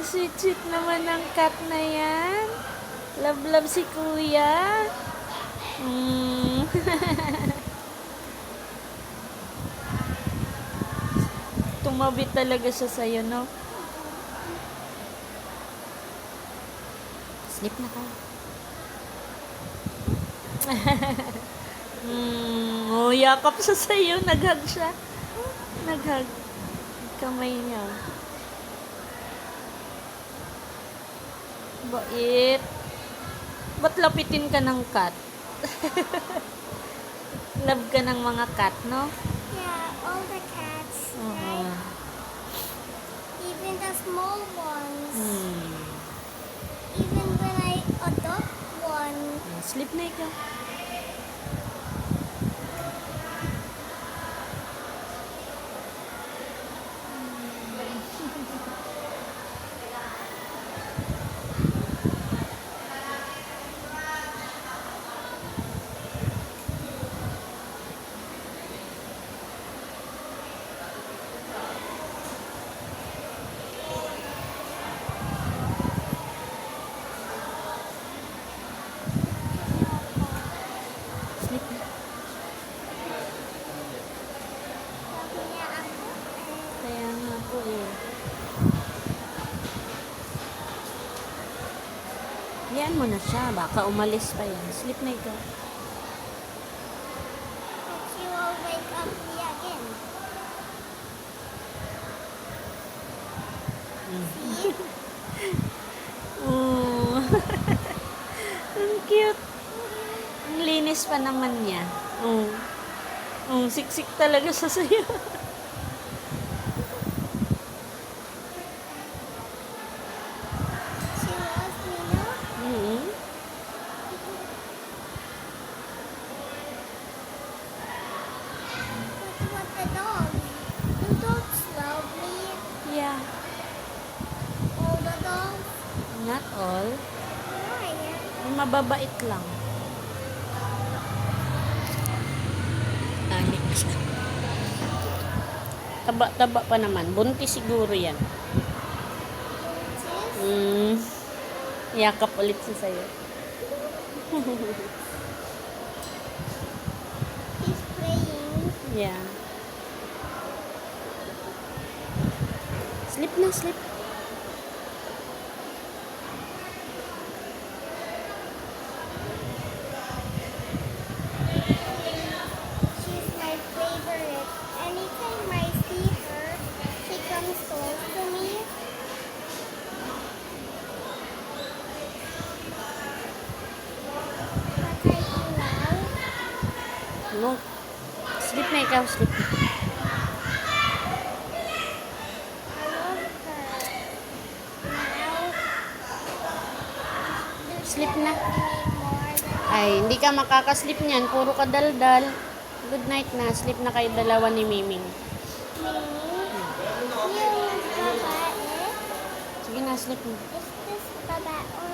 Sweet-sweet naman ang cat na yan. Love-love si kuya. Tumabi talaga siya sa'yo, no? Sleep na ka. Oh, yakap siya sa'yo. Naghag siya. Naghag. Kamay niya. Bait. Ba't lapitin ka ng cat? Love ka ng mga cat, no? Yeah, all the cats, right? Even the small ones. Even when I adopt one. Sleep na ikaw. Sleep na. Sabi niya ako, Kaya nga po eh. Yan mo na siya. Baka umalis pa yan. Sleep na ikaw. but she will wake up me again. See? Oh. Ang cute. Ang linis pa naman niya. Oh. Oh, siksik talaga siya sa'yo. She loves me, no? Mm-hmm. But what the dogs? The dogs love me. Yeah. All the dogs. Not all. Why? Ang mababait lang. Alex. Taba-taba pa naman. Buntis siguro yan. Sis? Yakap ulit siya sa'yo. He's playing. Yeah. Sleep na, sleep. She's my favorite. Anytime I see her, she comes close to me. What I do now? No. Sleep na ikaw, sleep. I love her. Now, Sleep na. more than Ay, hindi ka makakasleep niyan. Puro ka daldal. Good night na. Sleep na kayo dalawa ni Miming. me. Yung babae, Sige na, sleep na. is this babae or